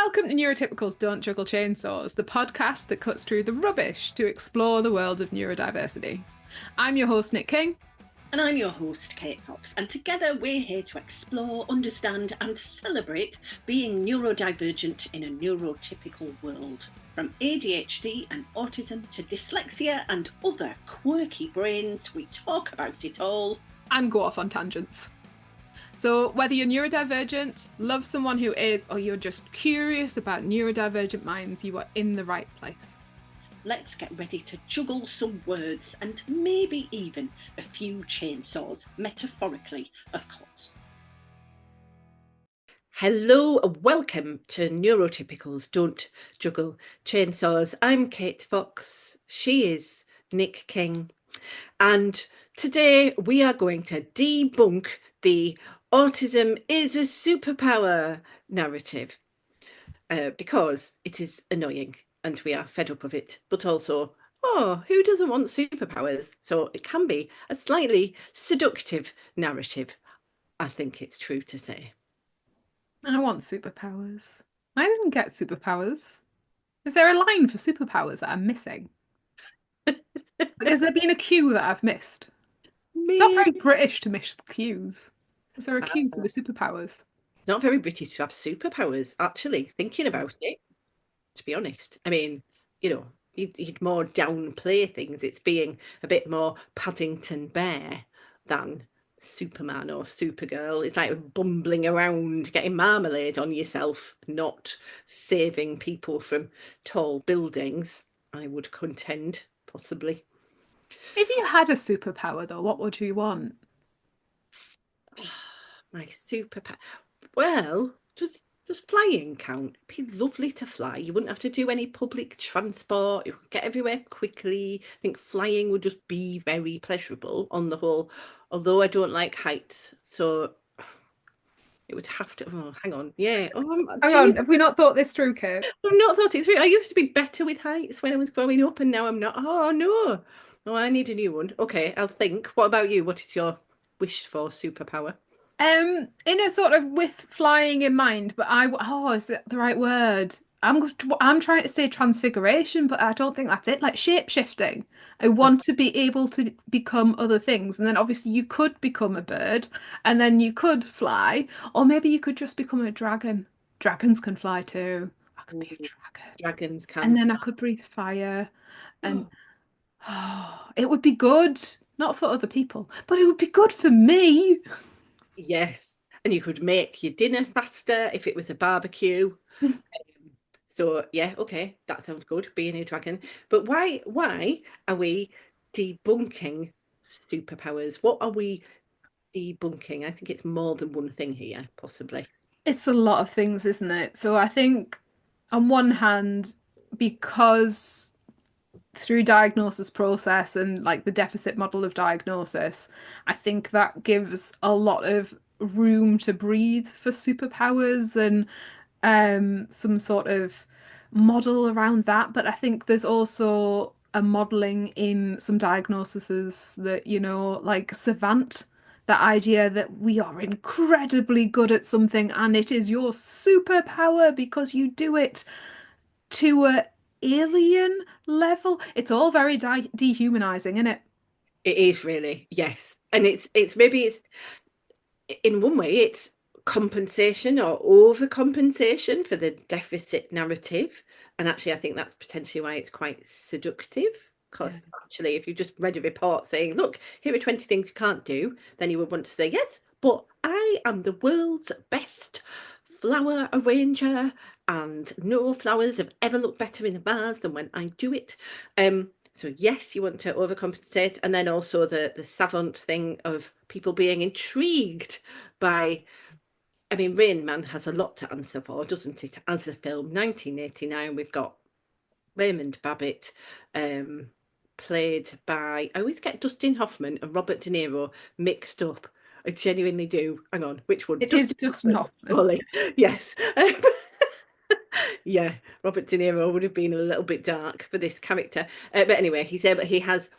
Welcome to Neurotypicals Don't Juggle Chainsaws, the podcast that cuts through the rubbish to explore the world of neurodiversity. I'm your host, Nick King. And I'm your host, Kate Fox, and together we're here to explore, understand, and celebrate being neurodivergent in a neurotypical world. From ADHD and autism to dyslexia and other quirky brains, we talk about it all. And go off on tangents. So, whether you're neurodivergent, love someone who is, or you're just curious about neurodivergent minds, you are in the right place. Let's get ready to juggle some words and maybe even a few chainsaws, metaphorically, of course. Hello, welcome to Neurotypicals Don't Juggle Chainsaws. I'm Kate Fox. She is Nick King. And today we are going to debunk the autism is a superpower narrative because it is annoying and we are fed up of it, but also, who doesn't want superpowers? So it can be a slightly seductive narrative, I think it's true to say. I want superpowers. I didn't get superpowers. Is there a line for superpowers that I'm missing? Has there been a cue that I've missed? It's not very British to miss cues. Is there a cue for the superpowers? It's not very British to have superpowers, actually, thinking about it, to be honest. I mean, you'd more downplay things. It's being a bit more Paddington Bear than Superman or Supergirl. It's like bumbling around, getting marmalade on yourself, not saving people from tall buildings, I would contend, possibly. If you had a superpower, though, what would you want? My superpower. Well, does flying count? It'd be lovely to fly. You wouldn't have to do any public transport. You could get everywhere quickly. I think flying would just be very pleasurable on the whole. Although I don't like heights, so it would have to. Oh, hang on. Yeah. Hang on, have we not thought this through, Kate? I've not thought it through. I used to be better with heights when I was growing up, and now I'm not. Oh no. Oh, I need a new one. Okay, I'll think. What about you? What is your wish for superpower? In a sort of with flying in mind, but is that the right word? I'm trying to say transfiguration, but I don't think that's it. Like shape shifting. I want to be able to become other things, and then obviously you could become a bird, and then you could fly, or maybe you could just become a dragon. Dragons can fly too. I could be a dragon, Dragons and can. then I could breathe fire, and it would be good. Not for other people, but it would be good for me. Yes. And you could make your dinner faster if it was a barbecue. So yeah, okay, that sounds good, being a dragon. But why are we debunking superpowers? What are we debunking? I think it's more than one thing here, possibly. It's a lot of things, isn't it? So I think on one hand, because through diagnosis process and like the deficit model of diagnosis, I think that gives a lot of room to breathe for superpowers and some sort of model around that. But I think there's also a modeling in some diagnoses that, like savant, that idea that we are incredibly good at something and it is your superpower because you do it to a alien level. It's all very dehumanizing, isn't it? It is really, yes. And it's maybe it's in one way it's compensation or overcompensation for the deficit narrative. And actually I think that's potentially why it's quite seductive. Yeah. Because actually, if you just read a report saying, look, here are 20 things you can't do, then you would want to say, yes, but I am the world's best flower arranger, and no flowers have ever looked better in a vase than when I do it. So yes, you want to overcompensate, and then also the savant thing of people being intrigued by. I mean, Rain Man has a lot to answer for, doesn't it? As a film, 1989, we've got Raymond Babbitt, played by. I always get Dustin Hoffman and Robert De Niro mixed up. I genuinely do. Hang on, which one? It is just not. Ollie. Yes. Yeah, Robert De Niro would have been a little bit dark for this character. But anyway, he has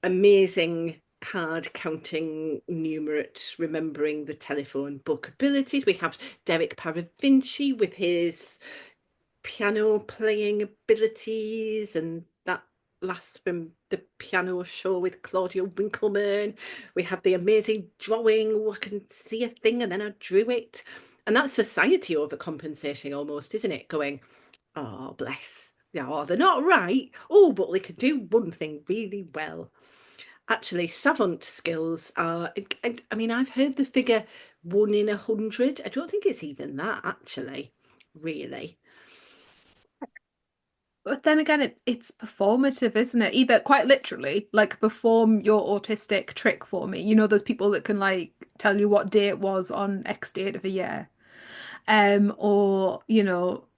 amazing card counting, numerate, remembering the telephone book abilities. We have Derek Paravinci with his piano playing abilities, and that lasts from the piano show with Claudia Winkleman. We have the amazing drawing, I can see a thing and then I drew it. And that's society overcompensating almost, isn't it? Going, oh, bless. Yeah, oh, they're not right. Oh, but they can do one thing really well. Actually, savant skills are, I mean, I've heard the figure 1 in 100. I don't think it's even that, actually, really. But then again, it's performative, isn't it? Either quite literally, like perform your autistic trick for me. You know, those people that can like tell you what day it was on X date of a year. Or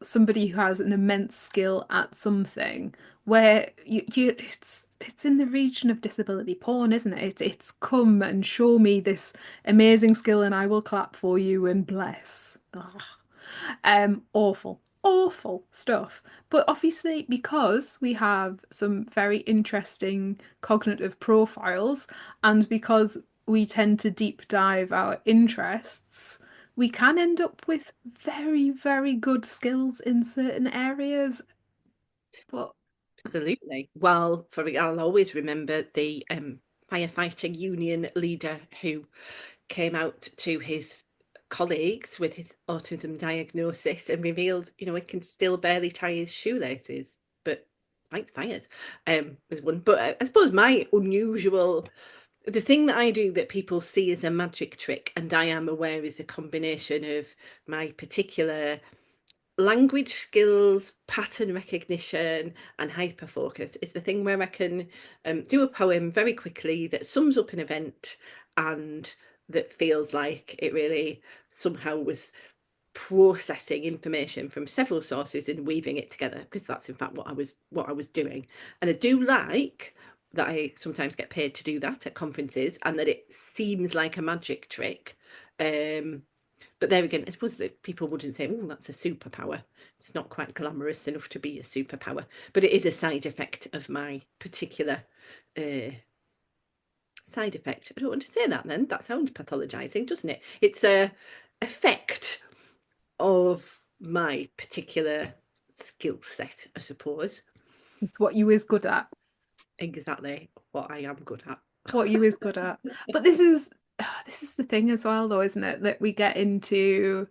somebody who has an immense skill at something where it's in the region of disability porn, isn't it? It's come and show me this amazing skill and I will clap for you and bless. Ugh. Awful, awful stuff. But obviously, because we have some very interesting cognitive profiles, and because we tend to deep dive our interests, we can end up with very, very good skills in certain areas. But Absolutely. Well, I'll always remember the firefighting union leader who came out to his colleagues with his autism diagnosis and revealed, he can still barely tie his shoelaces, but fights fires. Was one. But I suppose the thing that I do that people see as a magic trick, and I am aware is a combination of my particular language skills, pattern recognition, and hyperfocus, is the thing where I can do a poem very quickly that sums up an event and that feels like it really somehow was processing information from several sources and weaving it together, because that's in fact what I was doing. And I do like that I sometimes get paid to do that at conferences and that it seems like a magic trick. But there again, I suppose that people wouldn't say, oh, that's a superpower. It's not quite glamorous enough to be a superpower, but it is a side effect of my particular uh, side effect. I don't want to say that then. That sounds pathologizing, doesn't it? It's a effect of my particular skill set, I suppose. it's what you is good at. Exactly what I am good at. What you is good at. But this is the thing as well, though, isn't it? That we get into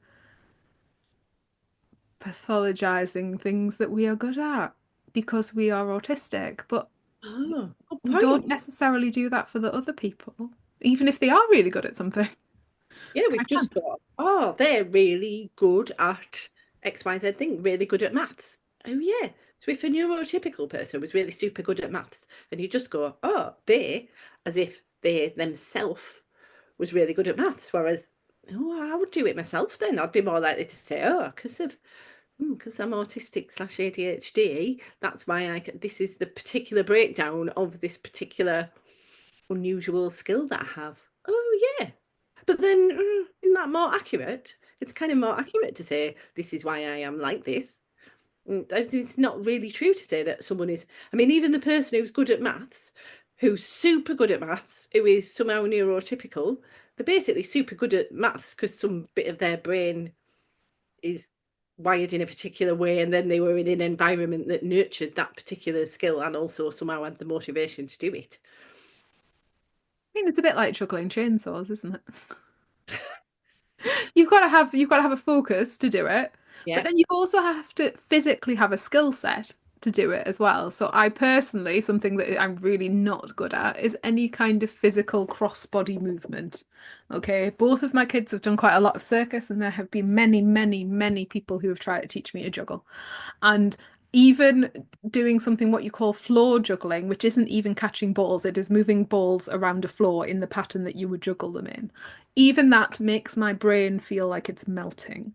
pathologizing things that we are good at because we are autistic, but Oh, good we don't point. necessarily do that for the other people, even if they are really good at something. Yeah, I we've just can't. got, oh, they're really good at XYZ thing, really good at maths. Oh, yeah. So if a neurotypical person was really super good at maths, and you just go, oh, as if they themselves was really good at maths, whereas, oh, I would do it myself then. I'd be more likely to say, oh, because I'm autistic / ADHD, that's why this is the particular breakdown of this particular unusual skill that I have. Oh, yeah. But then, isn't that more accurate? It's kind of more accurate to say, this is why I am like this. It's not really true to say that someone is. I mean, even the person who's good at maths, who's super good at maths, who is somehow neurotypical, they're basically super good at maths because some bit of their brain is wired in a particular way, and then they were in an environment that nurtured that particular skill and also somehow had the motivation to do it. I mean, it's a bit like juggling chainsaws, isn't it? You've got to have a focus to do it, but Yeah. then you also have to physically have a skill set to do it as well. So I personally, something that I'm really not good at is any kind of physical cross-body movement. Okay, both of my kids have done quite a lot of circus, and there have been many, many, many people who have tried to teach me to juggle. And even doing something what you call floor juggling, which isn't even catching balls, it is moving balls around a floor in the pattern that you would juggle them in. Even that makes my brain feel like it's melting.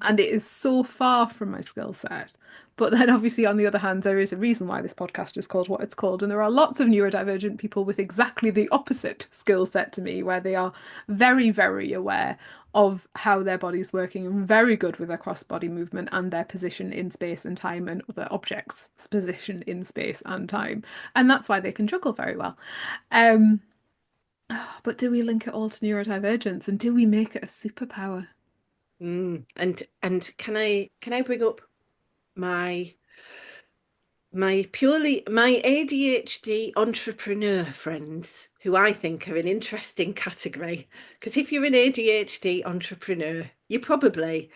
And it is so far from my skill set. But then, obviously, on the other hand, there is a reason why this podcast is called what it's called. And there are lots of neurodivergent people with exactly the opposite skill set to me, where they are very, very aware of how their body's working and very good with their cross-body movement and their position in space and time and other objects' position in space and time. And that's why they can juggle very well. Um, but do we link it all to neurodivergence and do we make it a superpower? And can I bring up my my ADHD entrepreneur friends, who I think are an interesting category. Because if you're an ADHD entrepreneur, you probably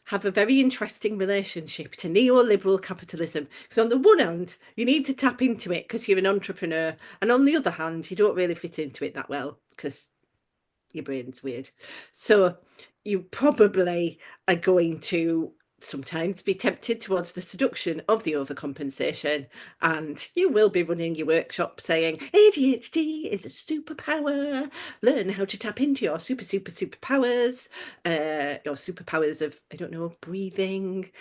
have a very interesting relationship to neoliberal capitalism. Because on the one hand, you need to tap into it because you're an entrepreneur, and on the other hand, you don't really fit into it that well because your brain's weird. So you probably are going to sometimes be tempted towards the seduction of the overcompensation, and you will be running your workshop saying ADHD is a superpower. Learn how to tap into your superpowers, your superpowers of, I don't know, breathing,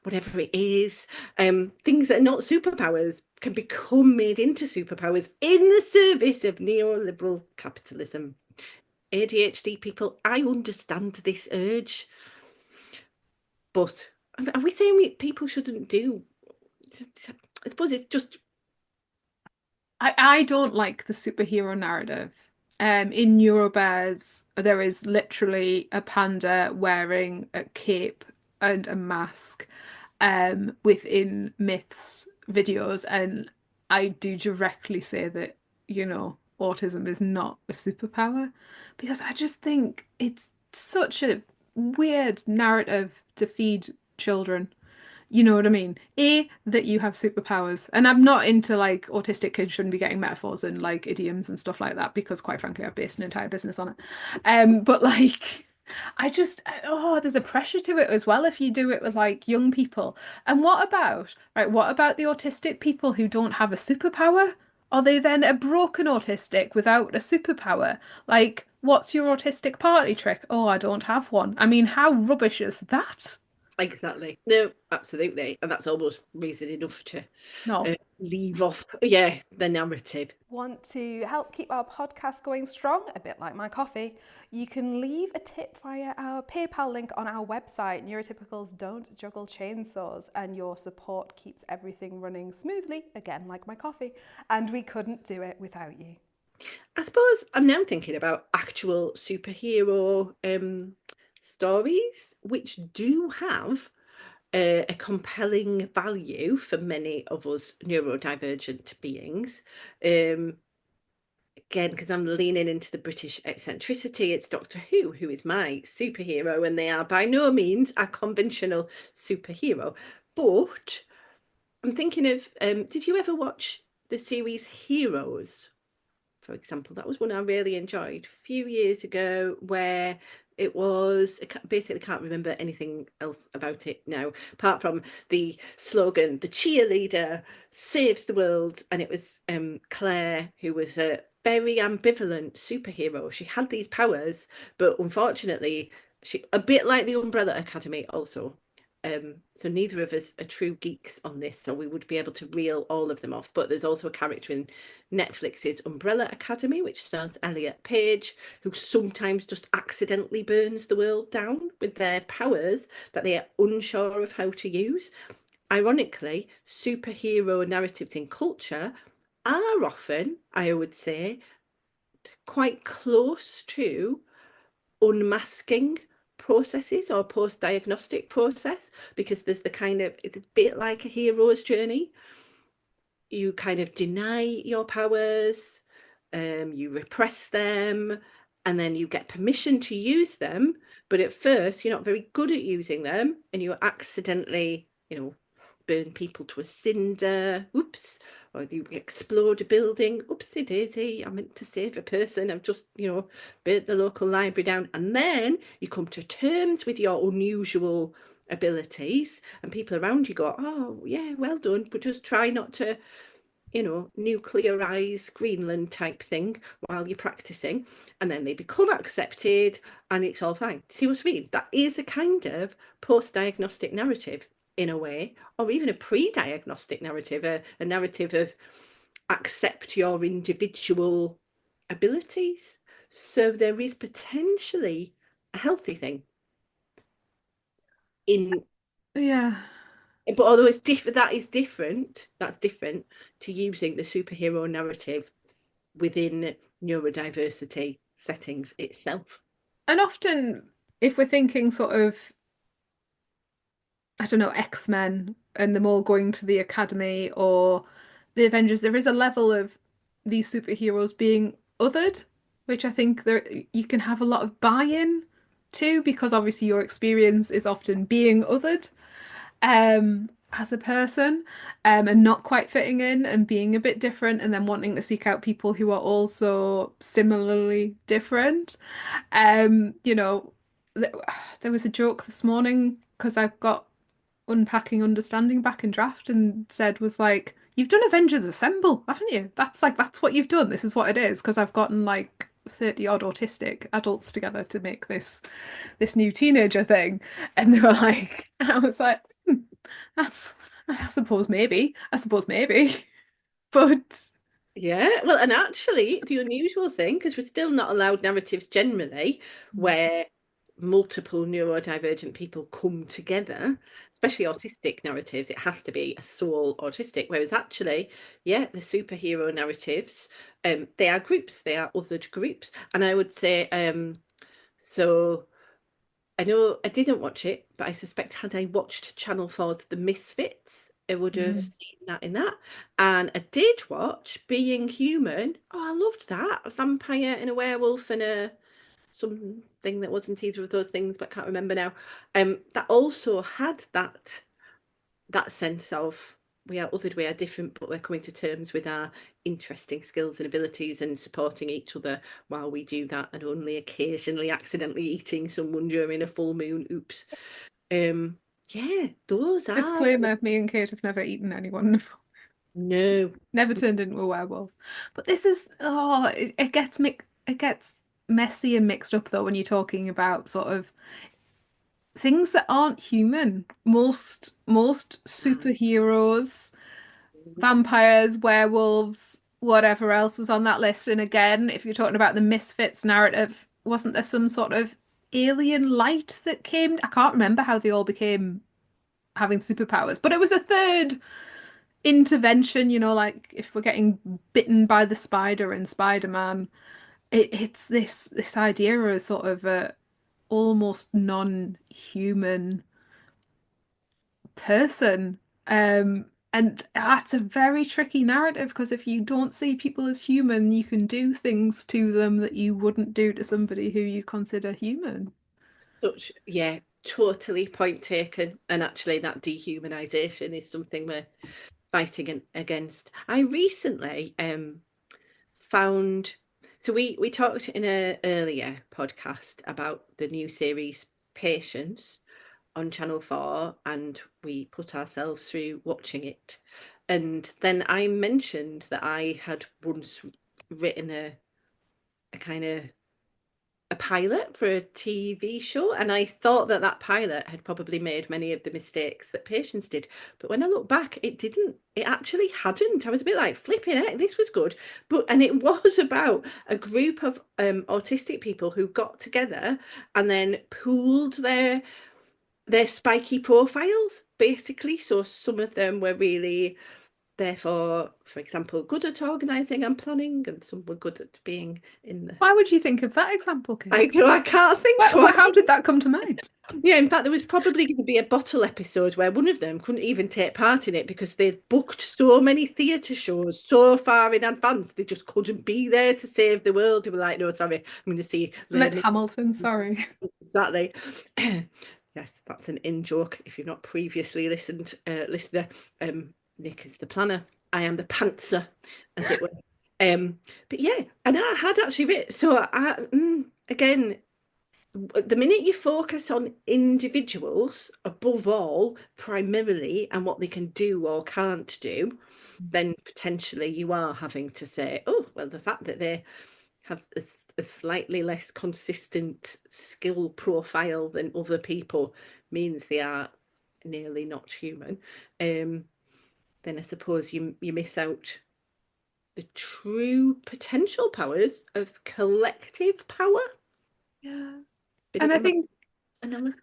whatever it is. Things that are not superpowers can become made into superpowers in the service of neoliberal capitalism. ADHD people, I understand this urge, but are we saying people shouldn't do? I suppose it's just I don't like the superhero narrative. In Neurobears, there is literally a panda wearing a cape and a mask within Myths videos, and I do directly say that, autism is not a superpower because I just think it's such a weird narrative to feed children. You know what I mean? That you have superpowers. And I'm not into like autistic kids shouldn't be getting metaphors and like idioms and stuff like that because quite frankly I've based an entire business on it. But like there's a pressure to it as well if you do it with like young people. And what about the autistic people who don't have a superpower? Are they then a broken autistic without a superpower? Like, what's your autistic party trick? Oh, I don't have one. I mean, how rubbish is that? exactly. No, absolutely, and that's almost reason enough to No. leave off, yeah, the narrative. Want to help keep our podcast going strong, a bit like my coffee, you can leave a tip via our PayPal link on our website, Neurotypicals Don't Juggle Chainsaws, and your support keeps everything running smoothly, again like my coffee, and we couldn't do it without you. I suppose I'm now thinking about actual superhero stories, which do have a compelling value for many of us neurodivergent beings. Um, Again, because I'm leaning into the British eccentricity, it's Doctor Who is my superhero, and they are by no means a conventional superhero. But I'm thinking of, did you ever watch the series Heroes? For example, that was one I really enjoyed a few years ago, where it was, I basically can't remember anything else about it now, apart from the slogan, the cheerleader saves the world. And it was Claire, who was a very ambivalent superhero. She had these powers, but unfortunately, she, a bit like the Umbrella Academy also. So neither of us are true geeks on this, so we would be able to reel all of them off. But there's also a character in Netflix's Umbrella Academy, which stars Elliot Page, who sometimes just accidentally burns the world down with their powers that they are unsure of how to use. Ironically, superhero narratives in culture are often, I would say, quite close to unmasking processes or post-diagnostic process, because there's the kind of, it's a bit like a hero's journey. You kind of deny your powers, you repress them, and then you get permission to use them. But at first, you're not very good at using them, and you accidentally, burn people to a cinder. Oops. Or you explode a building. Oopsie daisy. I meant to save a person. I've just, burnt the local library down. And then you come to terms with your unusual abilities, and people around you go, oh, yeah, well done. But just try not to, nuclearize Greenland type thing while you're practicing, and then they become accepted and it's all fine. See what I mean? That is a kind of post-diagnostic narrative in a way, or even a pre-diagnostic narrative, a narrative of accept your individual abilities. So there is potentially a healthy thing in, Yeah. but although it's different, that's different to using the superhero narrative within neurodiversity settings itself. And often, if we're thinking sort of I don't know, X-Men and them all going to the academy or the Avengers, there is a level of these superheroes being othered, which I think there you can have a lot of buy-in to because obviously your experience is often being othered as a person and not quite fitting in and being a bit different and then wanting to seek out people who are also similarly different. You know, th there was a joke this morning because I've got unpacking understanding back in draft and said was like, you've done Avengers Assemble, haven't you? That's what you've done. This is what it is because I've gotten like 30 odd autistic adults together to make this new teenager thing. And they were like, I was like, that's I suppose maybe. I suppose maybe. But Yeah, well, and actually, the unusual thing, because we're still not allowed narratives generally, where multiple neurodivergent people come together, especially autistic narratives, it has to be a sole autistic. Whereas actually, yeah, the superhero narratives, they are groups, they are othered groups. And I would say, so I know I didn't watch it, but I suspect had I watched Channel 4's The Misfits, I would have mm, seen that in that. And I did watch Being Human. Oh, I loved that. A vampire and a werewolf and a something that wasn't either of those things, but can't remember now. That also had that sense of we are othered, we are different, but we're coming to terms with our interesting skills and abilities and supporting each other while we do that, and only occasionally accidentally eating someone during a full moon. Oops. Um, yeah, those are disclaimer, me and Kate have never eaten anyone. no. Never turned into a werewolf. But this is it gets it gets messy and mixed up though when you're talking about sort of things that aren't human. Most superheroes, vampires, werewolves, whatever else was on that list. And again, if you're talking about the Misfits narrative, wasn't there some sort of alien light that came? I can't remember how they all became having superpowers, but it was a third intervention, like if we're getting bitten by the spider in Spider-Man, it's this idea of sort of a almost non-human person. And that's a very tricky narrative because if you don't see people as human, you can do things to them that you wouldn't do to somebody who you consider human. Such, yeah, totally point taken. And actually, that dehumanization is something we're fighting against. I recently found, so we talked in an earlier podcast about the new series Patience on Channel 4, and we put ourselves through watching it. And then I mentioned that I had once written a kind of a pilot for a TV show, and I thought that that pilot had probably made many of the mistakes that Patience did. But when I look back, it didn't. It actually hadn't. I was a bit like, flipping heck, this was good. And it was about a group of autistic people who got together and then pooled their spiky profiles, basically. So some of them were really, therefore, for example, good at organising and planning, and some were good at being in the. Why would you think of that example, Kate? I can't think How did that come to mind? Yeah, in fact, there was probably going to be a bottle episode where one of them couldn't even take part in it because they'd booked so many theatre shows so far in advance, they just couldn't be there to save the world. They were like, no, sorry, I'm going to see I meant Les Hamilton, sorry. Exactly. Yes, that's an in joke. If you've not previously listened, listener, Nick is the planner. I am the pantser, as it were. But yeah, and I had actually written. So again, the minute you focus on individuals above all, primarily, and what they can do or can't do, then potentially you are having to say, oh, well, the fact that they have a slightly less consistent skill profile than other people means they are nearly not human. Then I suppose you miss out the true potential powers of collective power. Yeah. Bit And of I think analysis.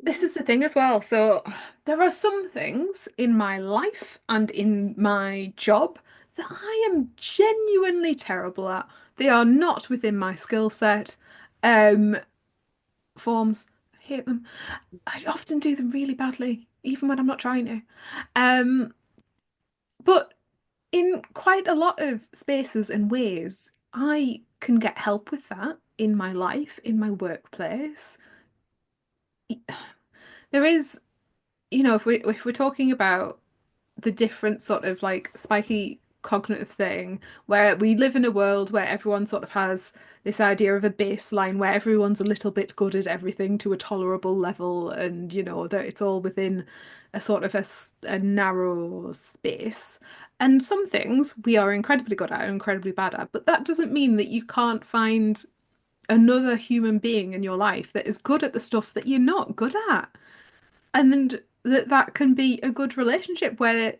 this is the thing as well. So there are some things in my life and in my job that I am genuinely terrible at. They are not within my skill set. Um, Forms, I hate them. I often do them really badly. even when I'm not trying to. Um, but in quite a lot of spaces and ways, I can get help with that in my life, in my workplace. There is, if we're talking about the different sort of like spiky cognitive thing where we live in a world where everyone sort of has this idea of a baseline where everyone's a little bit good at everything to a tolerable level and that it's all within a sort of a narrow space. And some things we are incredibly good at and incredibly bad at, but that doesn't mean that you can't find another human being in your life that is good at the stuff that you're not good at. And then that can be a good relationship where,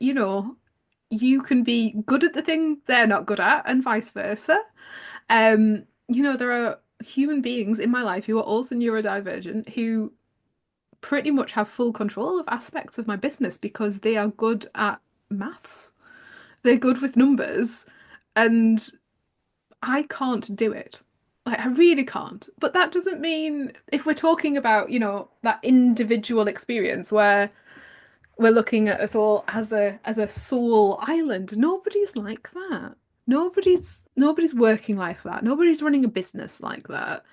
you can be good at the thing they're not good at, and vice versa. There are human beings in my life who are also neurodivergent who pretty much have full control of aspects of my business because they are good at maths. They're good with numbers, and I can't do it. Like, I really can't. But that doesn't mean if we're talking about, that individual experience where we're looking at us all as a soul island. Nobody's like that. Nobody's working like that. Nobody's running a business like that.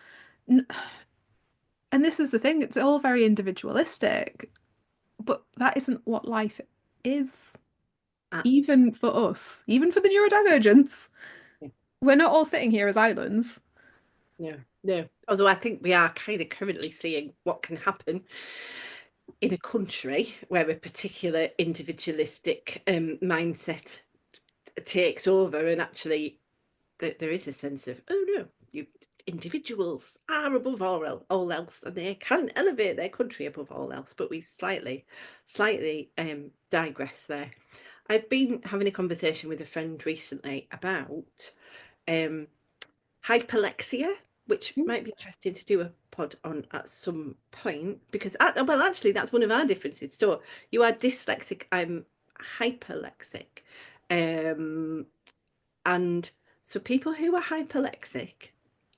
And this is the thing, it's all very individualistic, but that isn't what life is, even Absolutely. for us, even for the neurodivergents. We're not all sitting here as islands. No, no. Although I think we are kind of currently seeing what can happen in a country where a particular individualistic mindset takes over, and actually there is a sense of, oh no, you individuals are above all else, and they can elevate their country above all else. But we slightly digress there. I've been having a conversation with a friend recently about um, hyperlexia, which might be interesting to do a pod on at some point, because well, actually, that's one of our differences. So you are dyslexic, I'm hyperlexic, and so people who are hyperlexic,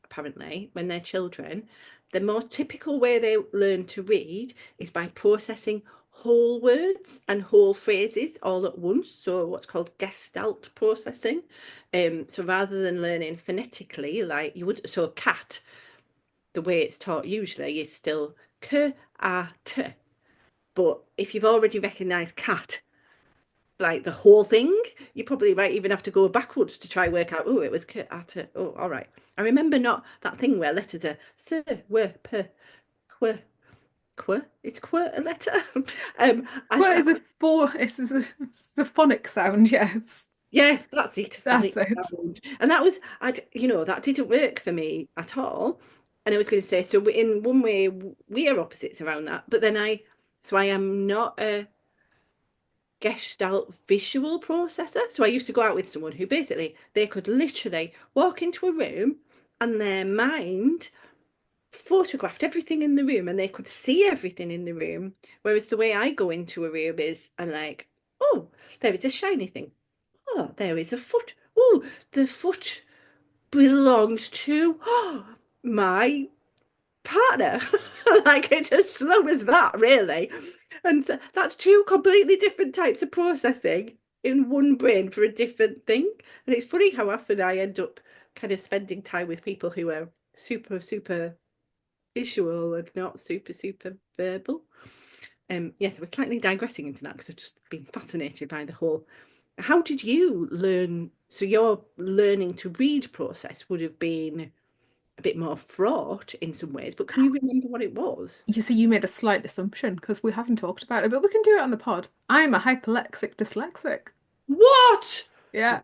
apparently, when they're children, the more typical way they learn to read is by processing whole words and whole phrases all at once. So what's called gestalt processing. So rather than learning phonetically, like you would, so cat, the way it's taught usually is still k a t. But if you've already recognised cat, like the whole thing, you probably might even have to go backwards to try work out. Oh, it was k a t. Oh, all right. I remember not that thing where letters are s, w, p, qu, qu. It's qu a letter. What I is a could. four? It's a phonic sound, yes. Yeah, that's it. That's Phonics it. sound. And that was, that didn't work for me at all. And I was going to say, so in one way, we are opposites around that. But then so I am not a Gestalt visual processor. So I used to go out with someone who basically they could literally walk into a room and their mind photographed everything in the room and they could see everything in the room. Whereas the way I go into a room is I'm like, oh, there is a shiny thing. Oh, there is a foot. Oh, the foot belongs to my partner. Like it's as slow as that, really. And so that's two completely different types of processing in one brain for a different thing. And it's funny how often I end up kind of spending time with people who are super visual and not super verbal. Yes, I was slightly digressing into that because I've just been fascinated by the whole. How did you learn? So your learning to read process would have been a bit more fraught in some ways, but can you remember what it was? You see, you made a slight assumption because we haven't talked about it, but we can do it on the pod. I'm a hyperlexic dyslexic. What? Yeah,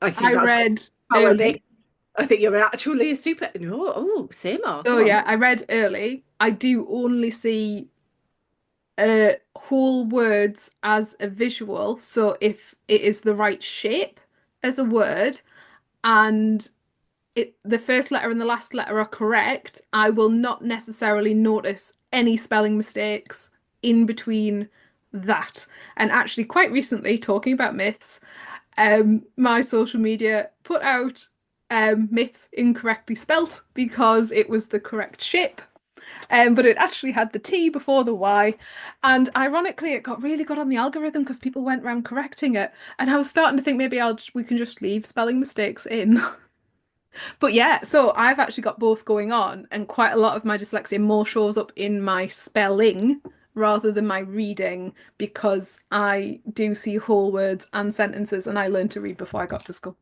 I think I that's read power, Nick. early. I think you're actually a super. No, oh, say more. Oh Go on. yeah, I read early. I do only see whole words as a visual. So if it is the right shape as a word and the first letter and the last letter are correct, I will not necessarily notice any spelling mistakes in between that. And actually, quite recently, talking about myths, my social media put out myth incorrectly spelt because it was the correct shape. but it actually had the T before the Y. And ironically, it got really good on the algorithm because people went around correcting it. And I was starting to think maybe we can just leave spelling mistakes in. But yeah, so I've actually got both going on, and quite a lot of my dyslexia more shows up in my spelling rather than my reading because I do see whole words and sentences, and I learned to read before I got to school.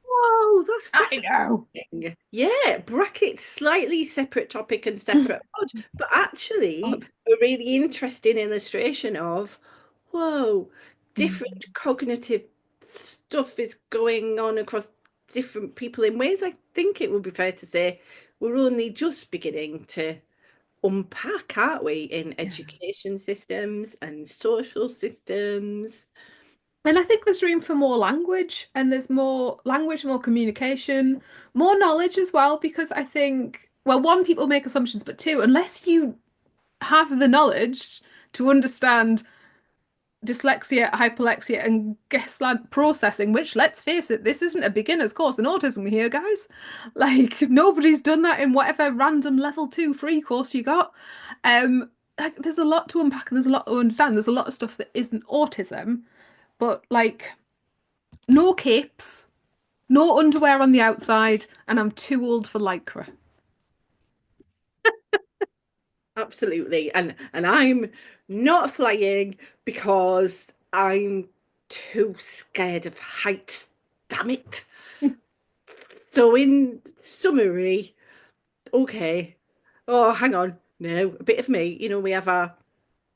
Whoa, that's I know. fascinating. Yeah, bracket slightly separate topic and separate pod, but actually Odd. a really interesting illustration of, whoa, different Mm. cognitive stuff is going on across different people in ways I think it would be fair to say we're only just beginning to unpack, aren't we, in Yeah. education systems and social systems. And I think there's room for more language, and there's more language, more communication, more knowledge as well, because I think, well, one, people make assumptions, but two, unless you have the knowledge to understand dyslexia, hyperlexia, and Geslant processing, which, let's face it, this isn't a beginner's course in autism here, guys. Like, nobody's done that in whatever random level 2 free course you got. Like, there's a lot to unpack and there's a lot to understand. There's a lot of stuff that isn't autism, but like, no capes, no underwear on the outside, and I'm too old for lycra. Absolutely. And I'm not flying because I'm too scared of heights. Damn it. So in summary, okay. Oh, hang on. No, a bit of me. You know, we have our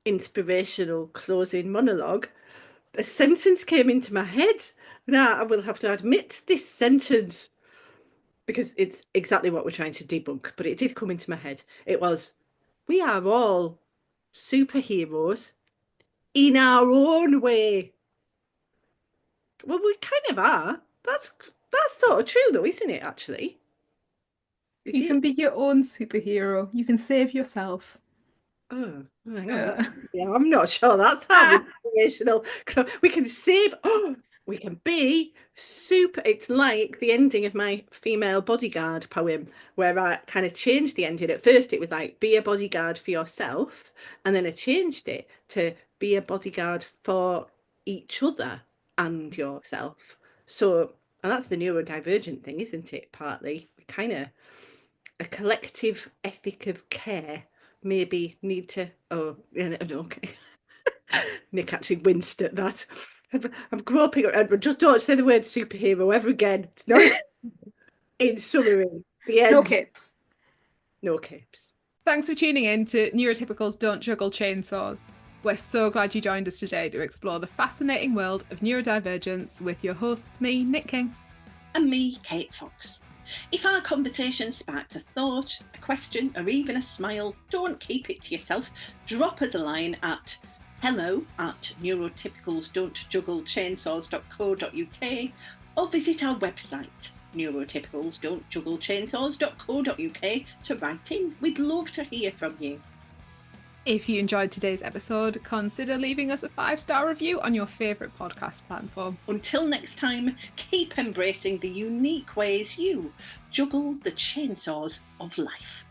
inspirational closing monologue. A sentence came into my head. Now I will have to admit this sentence because it's exactly what we're trying to debunk, but it did come into my head. It was, we are all superheroes in our own way. Well, we kind of are. That's sort of true, though, isn't it? Actually, is You can it? be your own superhero. You can save yourself. Oh, hang on. Uh, Yeah, I'm not sure that's how inspirational. We can save. Oh, we can be super. It's like the ending of my female bodyguard poem, where I kind of changed the ending. At first, it was like, be a bodyguard for yourself. And then I changed it to be a bodyguard for each other and yourself. So, and that's the neurodivergent thing, isn't it? Partly, we kind of a collective ethic of care maybe need to. Oh, yeah, okay. Nick actually winced at that. I'm groping. Just don't say the word superhero ever again. It's not. In summary, the no end. capes. No capes. Thanks for tuning in to Neurotypicals Don't Juggle Chainsaws. We're so glad you joined us today to explore the fascinating world of neurodivergence with your hosts, me, Nick King. And me, Kate Fox. If our conversation sparked a thought, a question, or even a smile, don't keep it to yourself. Drop us a line at hello@neurotypicalsdon'tjugglechainsaws.co.uk or visit our website neurotypicalsdon'tjugglechainsaws.co.uk to write in. We'd love to hear from you. If you enjoyed today's episode, consider leaving us a 5-star review on your favourite podcast platform. Until next time, keep embracing the unique ways you juggle the chainsaws of life.